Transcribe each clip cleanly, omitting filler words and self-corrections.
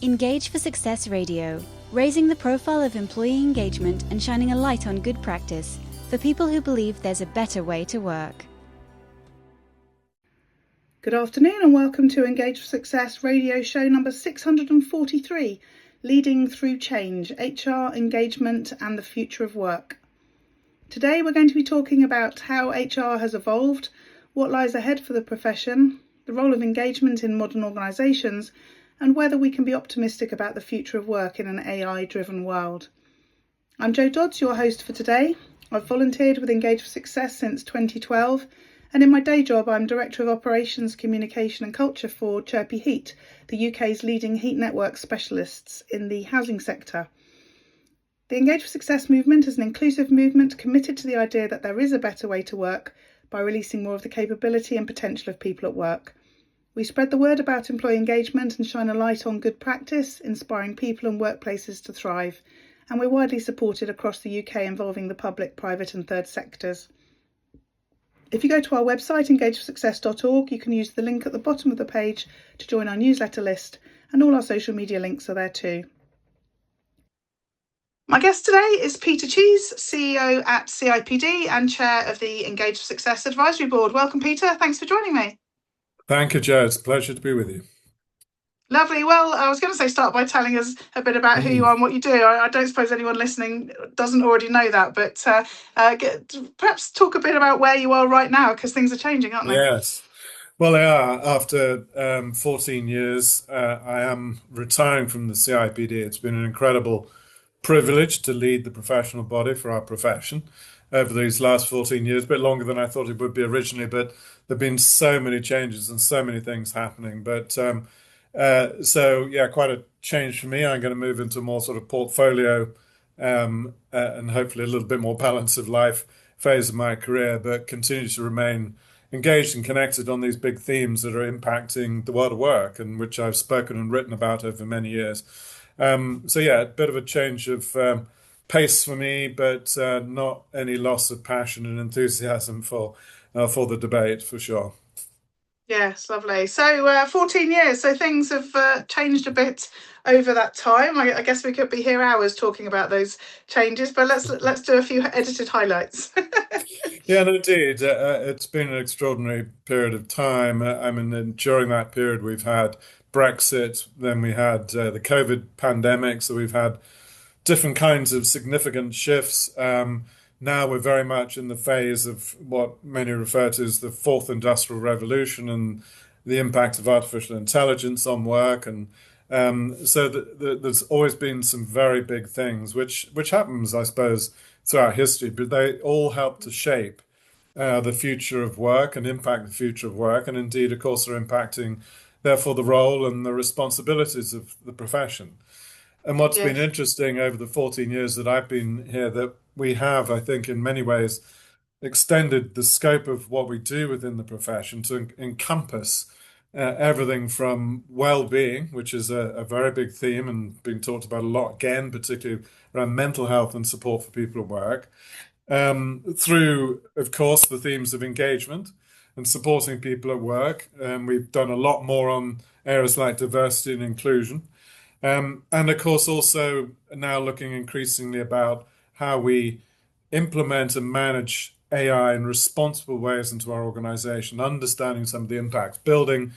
Engage for Success Radio, raising the profile of employee engagement and shining a light on good practice for people who believe there's a better way to work. Good afternoon and welcome to Engage for Success radio show number 643, Leading Through Change, HR, Engagement and the Future of Work. Today we're going to be talking about how HR has evolved, what lies ahead for the profession, the role of engagement in modern organisations, and whether we can be optimistic about the future of work in an AI-driven world. I'm Jo Dodds, your host for today. I've volunteered with Engage for Success since 2012, and in my day job I'm Director of Operations, Communication and Culture for Chirpy Heat, the UK's leading heat network specialists in the housing sector. The Engage for Success movement is an inclusive movement committed to the idea that there is a better way to work by releasing more of the capability and potential of people at work. We spread the word about employee engagement and shine a light on good practice, inspiring people and workplaces to thrive. And we're widely supported across the UK, involving the public, private and third sectors. If you go to our website, engageforsuccess.org, you can use the link at the bottom of the page to join our newsletter list, and all our social media links are there too. My guest today is Peter Cheese, CEO at CIPD and Chair of the Engage for Success Advisory Board. Welcome, Peter. Thanks for joining me. Thank you, Jo. It's a pleasure to be with you. Lovely. Well, I was going to say start by telling us a bit about who you are and what you do. I don't suppose anyone listening doesn't already know that, but perhaps talk a bit about where you are right now, because things are changing, aren't they? Yes. Well, they are. After 14 years, I am retiring from the CIPD. It's been an incredible privilege to lead the professional body for our profession over these last 14 years, a bit longer than I thought it would be originally, but there have been so many changes and so many things happening. But quite a change for me. I'm going to move into more sort of portfolio and hopefully a little bit more balance of life phase of my career, but continue to remain engaged and connected on these big themes that are impacting the world of work and which I've spoken and written about over many years. A bit of a change of pace for me, but not any loss of passion and enthusiasm for the debate, for sure. Yes, lovely. So 14 years, so things have changed a bit over that time. I guess we could be here hours talking about those changes, but let's do a few edited highlights. Yeah, no, indeed. It's been an extraordinary period of time. During that period, we've had Brexit, then we had the COVID pandemic, so we've had different kinds of significant shifts. Now we're very much in the phase of what many refer to as the fourth industrial revolution and the impact of artificial intelligence on work. And there's always been some very big things, which happens, I suppose, throughout history, but they all help to shape the future of work and impact the future of work. And indeed, of course, are impacting, therefore, the role and the responsibilities of the profession. And what's been interesting over the 14 years that I've been here, that we have, I think, in many ways, extended the scope of what we do within the profession to encompass everything from well-being, which is a very big theme and being talked about a lot again, particularly around mental health and support for people at work, through, of course, the themes of engagement and supporting people at work. We've done a lot more on areas like diversity and inclusion. And of course, also now looking increasingly about how we implement and manage AI in responsible ways into our organization, understanding some of the impacts, building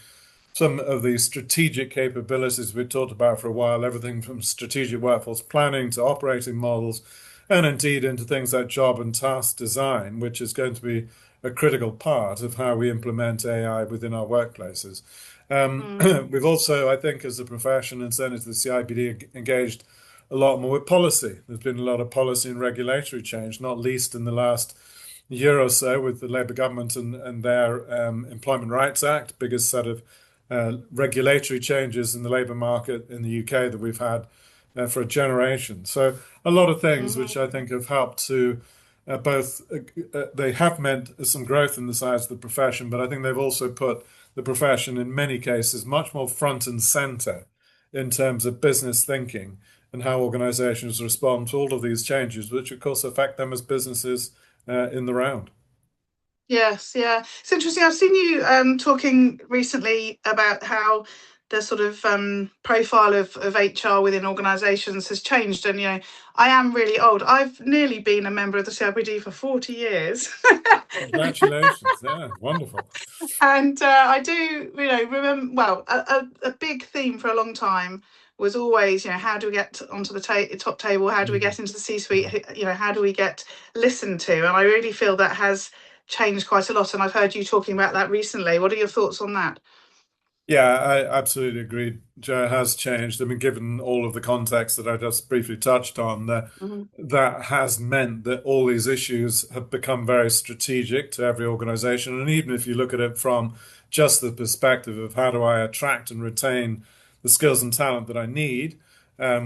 some of the strategic capabilities we've talked about for a while, everything from strategic workforce planning to operating models, and indeed into things like job and task design, which is going to be a critical part of how we implement AI within our workplaces. We've also, I think, as a profession and certainly as the CIPD, engaged a lot more with policy. There's been a lot of policy and regulatory change, not least in the last year or so with the Labour government and their Employment Rights Act, biggest set of regulatory changes in the labour market in the UK that we've had for a generation. So a lot of things which I think have helped to they have meant some growth in the size of the profession, but I think they've also put the profession in many cases much more front and center in terms of business thinking and how organizations respond to all of these changes, which of course affect them as businesses in the round. Yes, yeah. It's interesting. I've seen you talking recently about how the sort of profile of HR within organisations has changed. And, I am really old. I've nearly been a member of the CIPD for 40 years. Congratulations. Yeah, wonderful. And I do, remember, well, a big theme for a long time was always, how do we get onto the top table? How do we get into the C-suite? How do we get listened to? And I really feel that has changed quite a lot. And I've heard you talking about that recently. What are your thoughts on that? Yeah, I absolutely agree. Joe has changed. I mean, given all of the context that I just briefly touched on, that has meant that all these issues have become very strategic to every organization. And even if you look at it from just the perspective of how do I attract and retain the skills and talent that I need,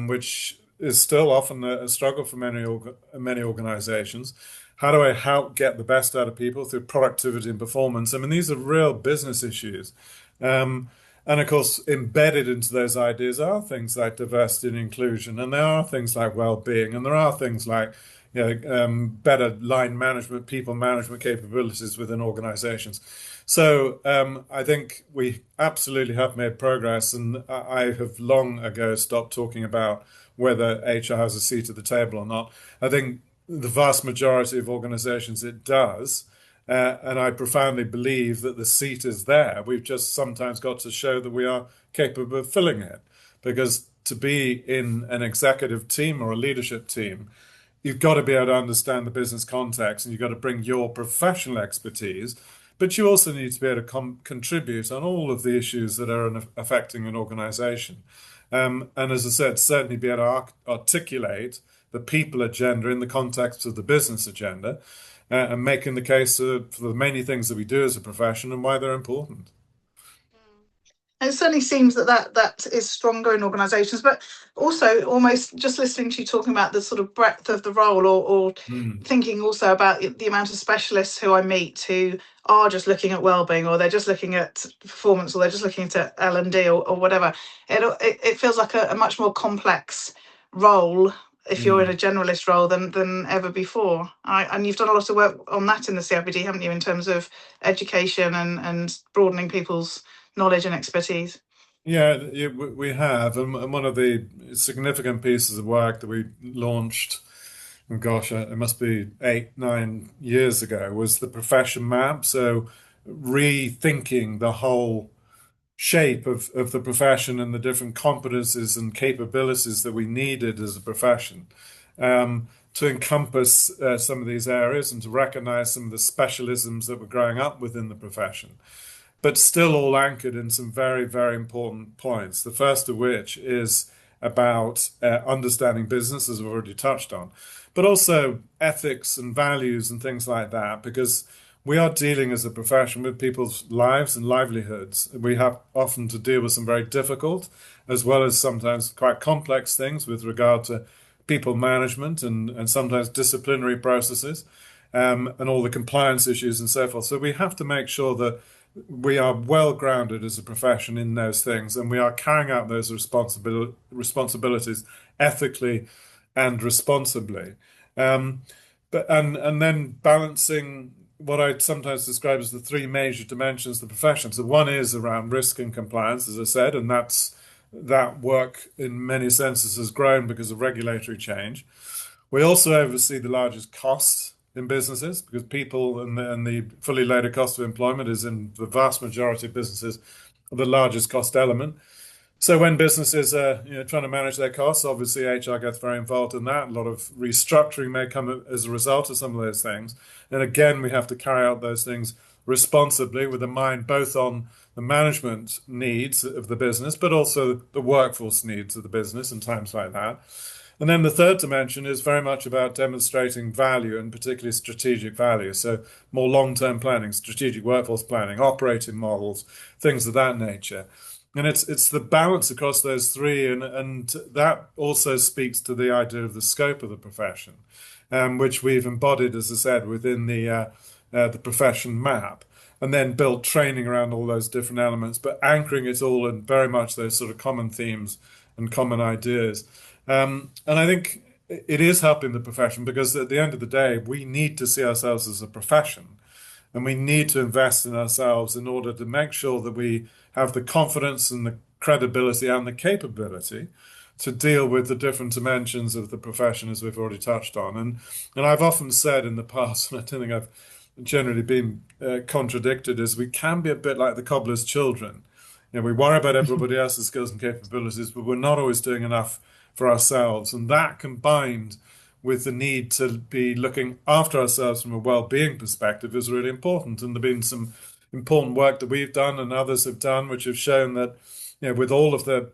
which is still often a struggle for many organizations. How do I help get the best out of people through productivity and performance? I mean, these are real business issues. And of course, embedded into those ideas are things like diversity and inclusion, and there are things like well-being, and there are things like better line management, people management capabilities within organizations. So I think we absolutely have made progress, and I have long ago stopped talking about whether HR has a seat at the table or not. I think the vast majority of organizations it does. And I profoundly believe that the seat is there. We've just sometimes got to show that we are capable of filling it. Because to be in an executive team or a leadership team, you've got to be able to understand the business context and you've got to bring your professional expertise. But you also need to be able to contribute on all of the issues that are affecting an organization. And as I said, certainly be able to articulate the people agenda in the context of the business agenda. And making the case for the many things that we do as a profession and why they're important. It certainly seems that is stronger in organisations, but also almost just listening to you talking about the sort of breadth of the role, or thinking also about the amount of specialists who I meet who are just looking at wellbeing, or they're just looking at performance, or they're just looking at L&D or whatever. It feels like a much more complex role if you're in a generalist role than ever before. And you've done a lot of work on that in the CIPD, haven't you, in terms of education and broadening people's knowledge and expertise? Yeah, we have. And one of the significant pieces of work that we launched, oh gosh, it must be 8, 9 years ago, was the profession map. So rethinking the whole shape of the profession and the different competencies and capabilities that we needed as a profession to encompass some of these areas and to recognize some of the specialisms that were growing up within the profession, but still all anchored in some very, very important points. The first of which is about understanding business, as we've already touched on, but also ethics and values and things like that, because we are dealing as a profession with people's lives and livelihoods. We have often to deal with some very difficult, as well as sometimes quite complex things with regard to people management and sometimes disciplinary processes, and all the compliance issues and so forth. So we have to make sure that we are well grounded as a profession in those things, and we are carrying out those responsibilities ethically and responsibly. And then balancing what I'd sometimes describe as the three major dimensions of the profession. So one is around risk and compliance, as I said, and that work in many senses has grown because of regulatory change. We also oversee the largest costs in businesses, because people and the fully loaded cost of employment is in the vast majority of businesses the largest cost element. So when businesses are trying to manage their costs, obviously HR gets very involved in that. A lot of restructuring may come as a result of some of those things. And again, we have to carry out those things responsibly with a mind both on the management needs of the business, but also the workforce needs of the business in times like that. And then the third dimension is very much about demonstrating value, and particularly strategic value. So more long-term planning, strategic workforce planning, operating models, things of that nature. And it's the balance across those three, and that also speaks to the idea of the scope of the profession, which we've embodied, as I said, within the profession map, and then built training around all those different elements, but anchoring it all in very much those sort of common themes and common ideas. And I think it is helping the profession, because at the end of the day, we need to see ourselves as a profession. And we need to invest in ourselves in order to make sure that we have the confidence and the credibility and the capability to deal with the different dimensions of the profession, as we've already touched on. And I've often said in the past, and I don't think I've generally been contradicted, is we can be a bit like the cobbler's children. We worry about everybody else's skills and capabilities, but we're not always doing enough for ourselves. And that combined with the need to be looking after ourselves from a well-being perspective is really important. And there's been some important work that we've done and others have done, which have shown that, with all of the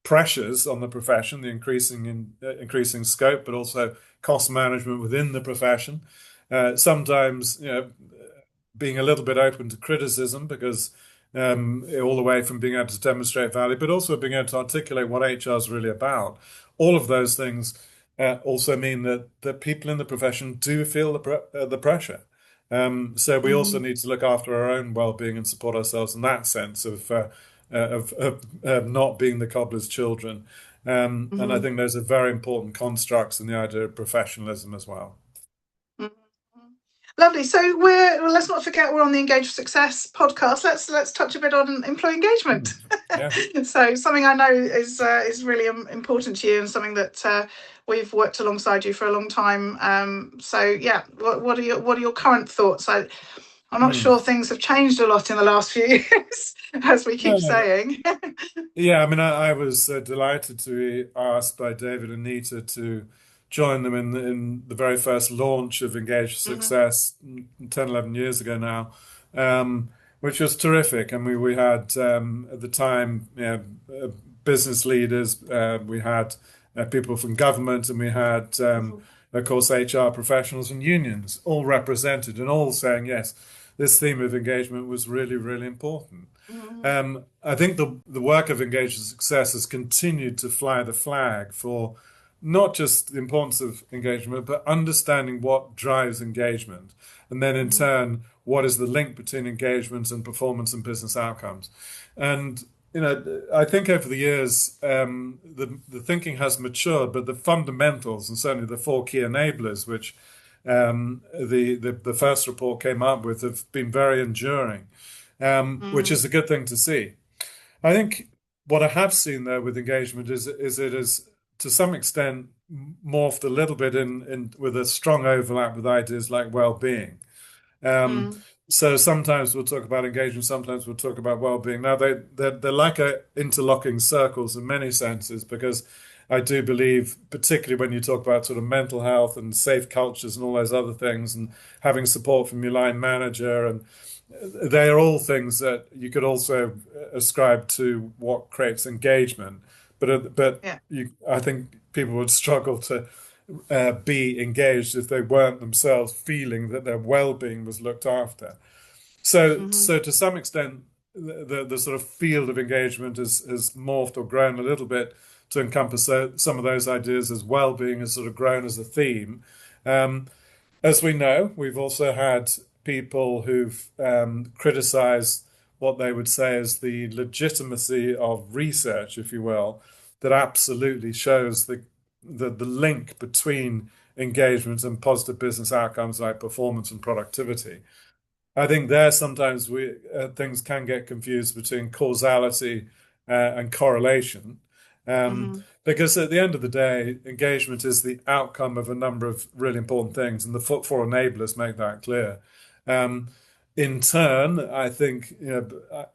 pressures on the profession, the increasing scope, but also cost management within the profession, sometimes being a little bit open to criticism because all the way from being able to demonstrate value, but also being able to articulate what HR is really about. All of those things also mean that people in the profession do feel the pressure. So we also need to look after our own well-being and support ourselves in that sense of not being the cobbler's children. And I think those are very important constructs in the idea of professionalism as well. Lovely. So let's not forget we're on the Engage for Success podcast. Let's touch a bit on employee engagement. Yeah. So something I know is really important to you and something that we've worked alongside you for a long time. So yeah, what are your current thoughts? I'm not sure things have changed a lot in the last few years, as we keep saying. Yeah, I mean, I was delighted to be asked by David and Nita to join them in the very first launch of Engage for Success 10, 11 years ago now, which was terrific. And we had, at the time, business leaders, we had people from government, and we had, of course, HR professionals and unions all represented and all saying, yes, this theme of engagement was really, really important. I think the work of Engage for Success has continued to fly the flag for not just the importance of engagement, but understanding what drives engagement. And then in turn, what is the link between engagement and performance and business outcomes? And, I think over the years, the thinking has matured, but the fundamentals and certainly the four key enablers, which the first report came up with, have been very enduring, which is a good thing to see. I think what I have seen there with engagement is it is to some extent morphed a little bit in with a strong overlap with ideas like well-being. So sometimes we'll talk about engagement, sometimes we'll talk about well-being. Now they're like interlocking circles in many senses, because I do believe, particularly when you talk about sort of mental health and safe cultures and all those other things, and having support from your line manager, and they are all things that you could also ascribe to what creates engagement. But yeah. I think people would struggle to be engaged if they weren't themselves feeling that their well-being was looked after. So to some extent, the sort of field of engagement has morphed or grown a little bit to encompass some of those ideas, as well-being has sort of grown as a theme. As we know, we've also had people who've criticized what they would say is the legitimacy of research, if you will, that absolutely shows the link between engagement and positive business outcomes like performance and productivity. I think there sometimes things can get confused between causality and correlation, because at the end of the day, engagement is the outcome of a number of really important things, and the four enablers make that clear. In turn, I think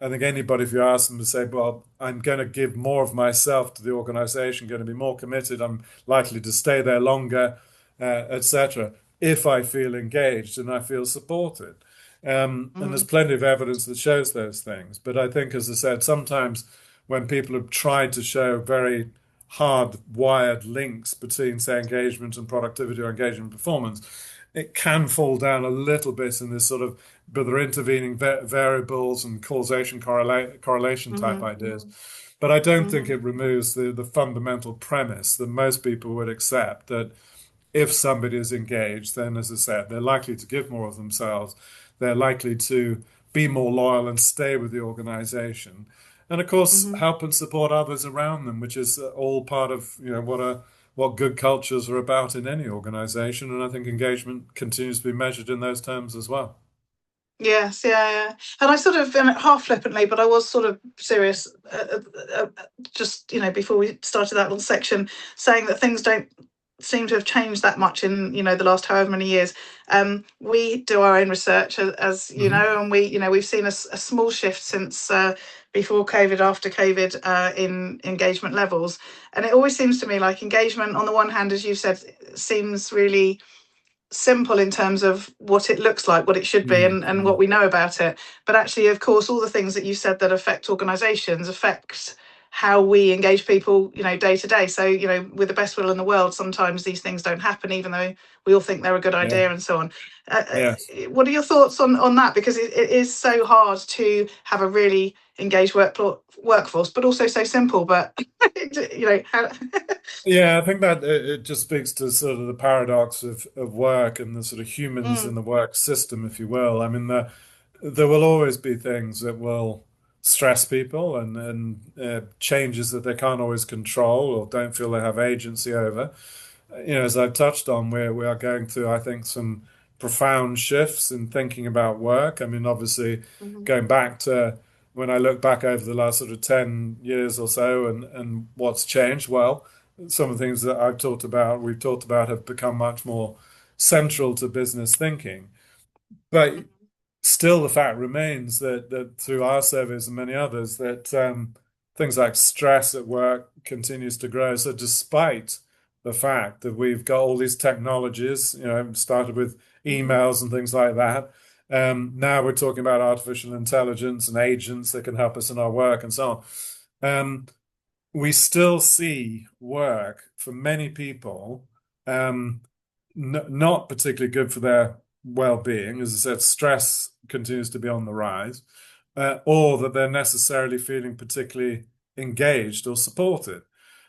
anybody, if you ask them to say, well, I'm going to give more of myself to the organization, going to be more committed, I'm likely to stay there longer, etc., if I feel engaged and I feel supported. And there's plenty of evidence that shows those things. But I think, as I said, sometimes when people have tried to show very hard-wired links between, say, engagement and productivity or engagement and performance, it can fall down a little bit in this sort of, but there are intervening variables and causation correlation type ideas. But I don't think it removes the fundamental premise that most people would accept, that if somebody is engaged, then, as I said, they're likely to give more of themselves. They're likely to be more loyal and stay with the organization. And of course, help and support others around them, which is all part of what good cultures are about in any organization. And I think engagement continues to be measured in those terms as well. Yes, yeah, yeah. And I sort of, and half flippantly, but I was sort of serious, just, before we started that little section, saying that things don't seem to have changed that much in, the last however many years. We do our own research, as you Hmm. know, and we've seen a small shift since before COVID, after COVID, in engagement levels. And it always seems to me like engagement, on the one hand, as you said, seems really simple in terms of what it looks like, what it should be, and what Mm. we know about it. But actually, of course, all the things that you said that affect organisations affect how we engage people, day to day. So, with the best will in the world, sometimes these things don't happen, even though we all think they're a good Yeah. idea and so on. Yes. What are your thoughts on that? Because it is so hard to have a really engaged workforce, but also so simple. But how. Yeah, I think that it just speaks to sort of the paradox of work and the sort of humans in Mm, the work system, if you will. I mean, there will always be things that will stress people and changes that they can't always control or don't feel they have agency over. As I've touched on, we are going through, I think, some profound shifts in thinking about work. I mean, obviously, mhm, going back to when I look back over the last sort of 10 years or so and what's changed, well, some of the things that we've talked about, have become much more central to business thinking. But still, the fact remains that through our surveys and many others, that things like stress at work continues to grow. So despite the fact that we've got all these technologies, started with mhm, emails and things like that, now we're talking about artificial intelligence and agents that can help us in our work and so on. We still see work for many people um, not particularly good for their well-being. As I said, stress continues to be on the rise, or that they're necessarily feeling particularly engaged or supported.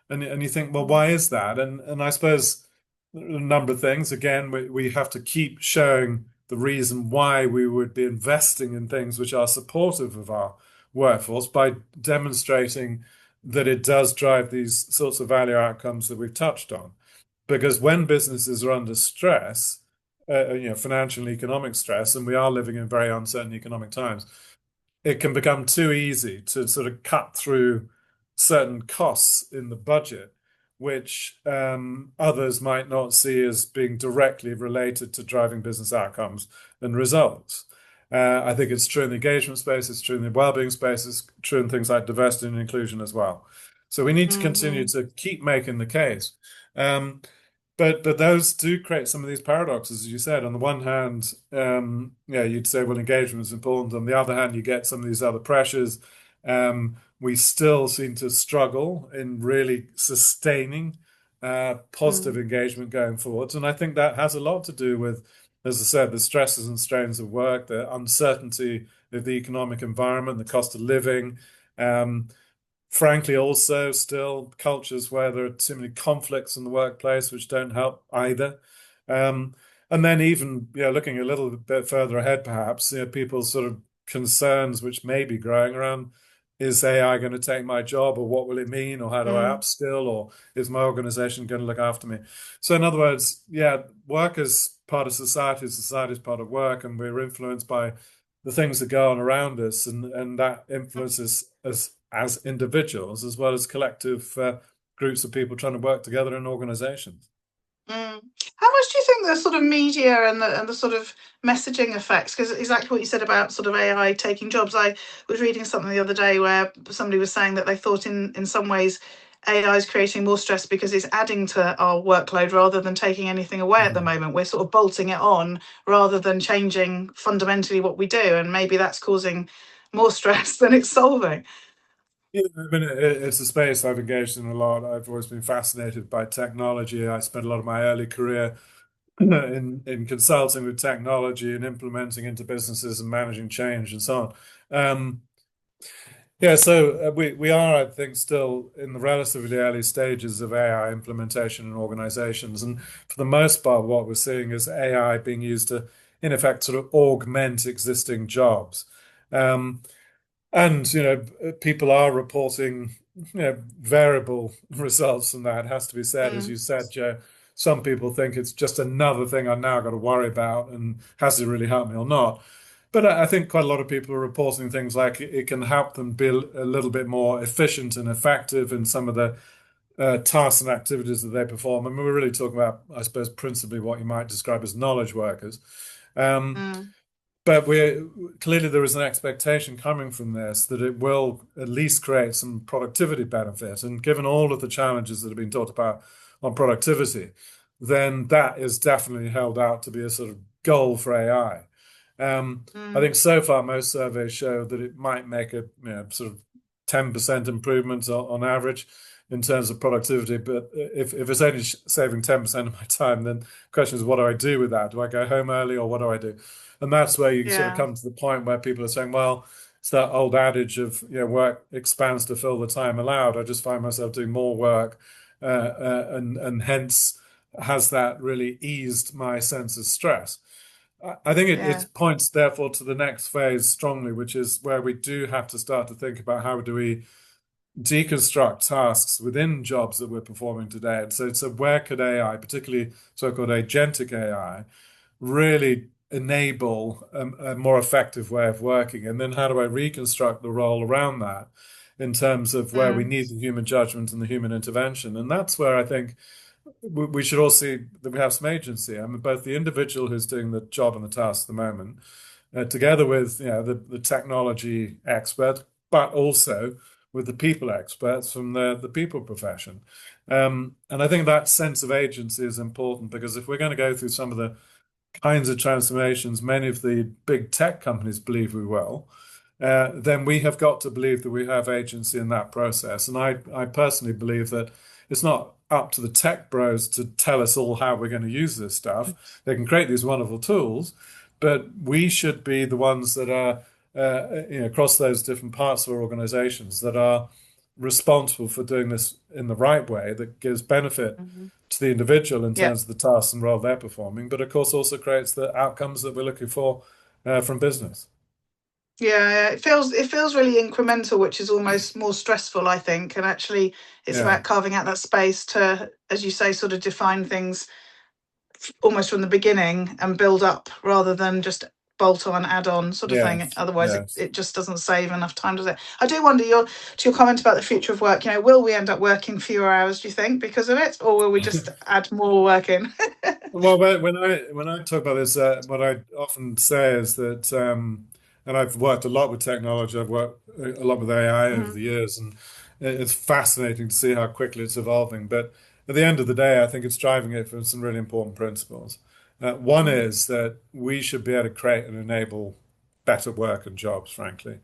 And you think, well, mhm, why is that? And I suppose a number of things. Again, we have to keep showing the reason why we would be investing in things which are supportive of our workforce by demonstrating that it does drive these sorts of value outcomes that we've touched on. Because when businesses are under stress, financial and economic stress, and we are living in very uncertain economic times, it can become too easy to sort of cut through certain costs in the budget, which others might not see as being directly related to driving business outcomes and results. I think it's true in the engagement space, it's true in the well-being space, it's true in things like diversity and inclusion as well. So we need to continue mhm, to keep making the case. Um, but those do create some of these paradoxes, as you said. On the one hand, yeah, you'd say, well, engagement is important. On the other hand, you get some of these other pressures. We still seem to struggle in really sustaining positive mhm, engagement going forwards. And I think that has a lot to do with, as I said, the stresses and strains of work, the uncertainty of the economic environment, the cost of living. Um, Frankly, also still cultures where there are too many conflicts in the workplace, which don't help either. Um, and then even looking a little bit further ahead, perhaps people's sort of concerns, which may be growing around, is AI going to take my job, or what will it mean, or how do I mhm, upskill, or is my organization going to look after me? So, in other words, yeah, work is part of society is part of work, and we're influenced by the things that go on around us, and that influences us as individuals as well as collective groups of people trying to work together in organizations. mm. How much do you think the sort of media and the sort of messaging effects? Because exactly what you said about sort of AI taking jobs. I was reading something the other day where somebody was saying that they thought in some ways AI is creating more stress because it's adding to our workload rather than taking anything away at the Mhm. moment. We're sort of bolting it on rather than changing fundamentally what we do, and maybe that's causing more stress than it's solving. Yeah, I mean, it's a space I've engaged in a lot. I've always been fascinated by technology. I spent a lot of my early career in consulting with technology and implementing into businesses and managing change and so on. Yeah, so we are, I think, still in the relatively early stages of AI implementation in organizations. And for the most part, what we're seeing is AI being used to, in effect, sort of augment existing jobs. Um, and, people are reporting, variable results from that. It has to be said, as Mm, you said, Joe. Some people think it's just another thing I've now got to worry about, and has it really helped me or not? But I think quite a lot of people are reporting things like it can help them be a little bit more efficient and effective in some of the tasks and activities that they perform. I mean, we're really talking about, I suppose, principally what you might describe as knowledge workers. Um, Mm, but we're clearly there is an expectation coming from this that it will at least create some productivity benefit. And given all of the challenges that have been talked about on productivity, then that is definitely held out to be a sort of goal for AI. I mm, think so far most surveys show that it might make a sort of 10% improvement on average in terms of productivity. But if it's only saving 10% of my time, then the question is, what do I do with that? Do I go home early or what do I do? And that's where you sort of yeah, come to the point where people are saying, well, it's that old adage of, work expands to fill the time allowed. I just find myself doing more work, and hence has that really eased my sense of stress. I think yeah, it points therefore to the next phase strongly, which is where we do have to start to think about how do we deconstruct tasks within jobs that we're performing today. And so where could AI, particularly so-called agentic AI, really enable a more effective way of working? And then how do I reconstruct the role around that in terms of where we mm, need the human judgment and the human intervention? And that's where I think we should all see that we have some agency. I mean, both the individual who's doing the job and the task at the moment, together with the technology expert, but also with the people experts from the people profession. And I think that sense of agency is important because if we're going to go through some of the kinds of transformations many of the big tech companies believe we will, then we have got to believe that we have agency in that process. And I personally believe that it's not up to the tech bros to tell us all how we're going to use this stuff. They can create these wonderful tools, but we should be the ones that are, across those different parts of our organizations that are responsible for doing this in the right way that gives benefit mhm. to the individual in Yeah, terms of the tasks and role they're performing, but of course also creates the outcomes that we're looking for from business. yeah. It feels really incremental, which is almost more stressful, I think. And actually, it's Yeah, about carving out that space to, as you say, sort of define things almost from the beginning and build up rather than just bolt on, add on sort of thing. yes, Otherwise, it, yes. it just doesn't save enough time, does it? I do wonder to your comment about the future of work. Will we end up working fewer hours? Do you think because of it, or will we just add more work in? Well, when I talk about this, what I often say is that, and I've worked a lot with technology. I've worked a lot with AI over the Mhm, years, and it's fascinating to see how quickly it's evolving. But at the end of the day, I think it's driving it from some really important principles. One mhm, is that we should be able to create and enable better work and jobs, frankly.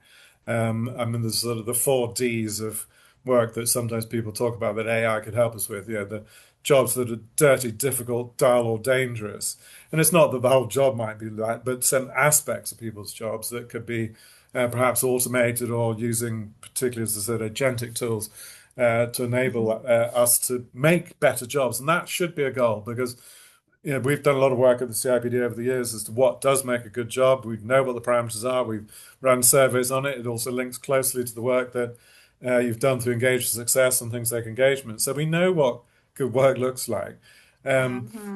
I mean, there's sort of the four Ds of work that sometimes people talk about that AI could help us with. The jobs that are dirty, difficult, dull, or dangerous. And it's not that the whole job might be like, but some aspects of people's jobs that could be perhaps automated or using, particularly as I said, agentic tools to enable mhm, us to make better jobs. And that should be a goal because we've done a lot of work at the CIPD over the years as to what does make a good job. We know what the parameters are. We've run surveys on it. It also links closely to the work that you've done through Engage for Success and things like engagement. So we know what good work looks like.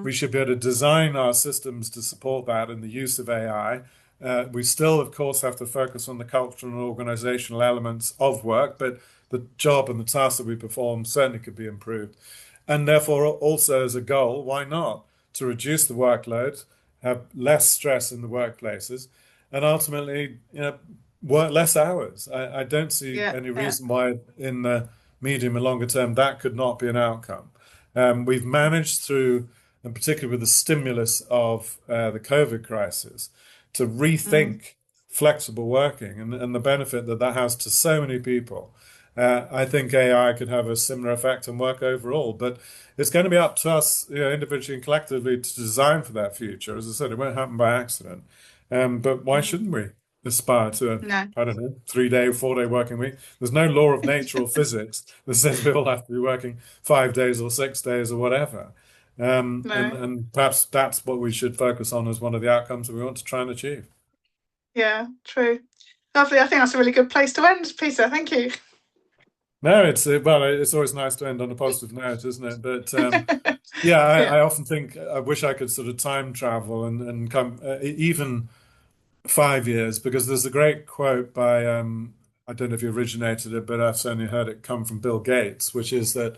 We mhm, should be able to design our systems to support that in the use of AI. We still, of course, have to focus on the cultural and organizational elements of work, but the job and the tasks that we perform certainly could be improved. And therefore, also as a goal, why not? To reduce the workload, have less stress in the workplaces, and ultimately, work less hours. I don't see yeah, any yeah, reason why in the medium and longer term that could not be an outcome. We've managed through, and particularly with the stimulus of the COVID crisis, to mm, rethink flexible working and the benefit that that has to so many people. I think AI could have a similar effect on work overall, but it's going to be up to us, individually and collectively, to design for that future. As I said, it won't happen by accident. But why mhm. shouldn't we aspire to a, No, I don't know, 3 day, 4 day working week? There's no law of nature or physics that says we all have to be working 5 days or 6 days or whatever. And no, and perhaps that's what we should focus on as one of the outcomes that we want to try and achieve. yeah, true. Lovely. I think that's a really good place to end, Peter. Thank you. No, it's always nice to end on a positive note, isn't it? But yeah, Yeah. I often think I wish I could sort of time travel and come even. 5 years, because there's a great quote by, I don't know if you originated it, but I've certainly heard it come from Bill Gates, which is that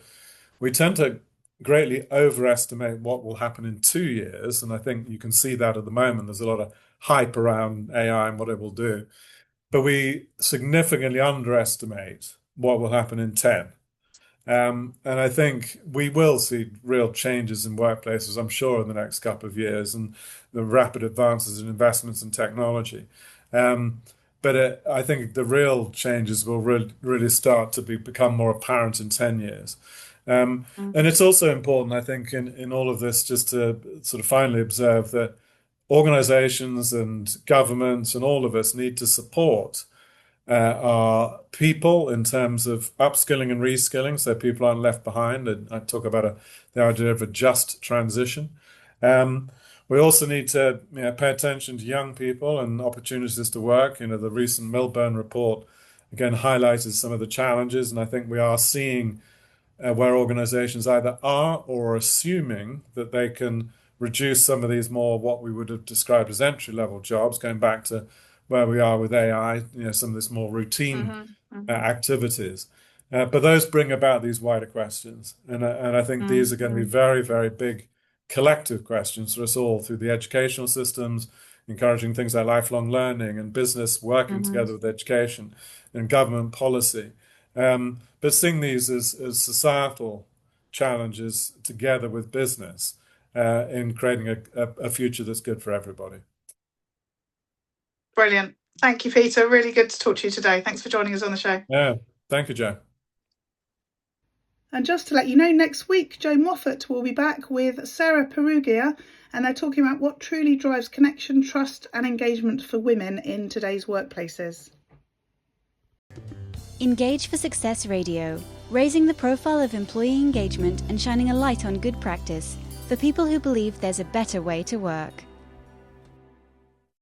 we tend to greatly overestimate what will happen in 2 years. And I think you can see that at the moment. There's a lot of hype around AI and what it will do. But we significantly underestimate what will happen in 10. And I think we will see real changes in workplaces, I'm sure, in the next couple of years, and the rapid advances in investments in technology. Um, but I think the real changes will really start to become more apparent in 10 years. And it's also important, I think, in all of this, just to sort of finally observe that organizations and governments and all of us need to support are people in terms of upskilling and reskilling, so people aren't left behind. And I talk about the idea of a just transition. Um, we also need to pay attention to young people and opportunities to work. The recent Milburn report again highlighted some of the challenges, and I think we are seeing where organizations either are or are assuming that they can reduce some of these more what we would have described as entry-level jobs, going back to where we are with AI, some of this more routine activities. But those bring about these wider questions. And I think these are going to be very, very big collective questions for us all through the educational systems, encouraging things like lifelong learning and business working together with education and government policy. But seeing these as societal challenges together with business in creating a future that's good for everybody. Brilliant. Thank you, Peter. Really good to talk to you today. Thanks for joining us on the show. Yeah, thank you, Jo. And just to let you know, next week, Jo Moffat will be back with Sarah Perugia, and they're talking about what truly drives connection, trust and engagement for women in today's workplaces. Engage for Success Radio, raising the profile of employee engagement and shining a light on good practice for people who believe there's a better way to work.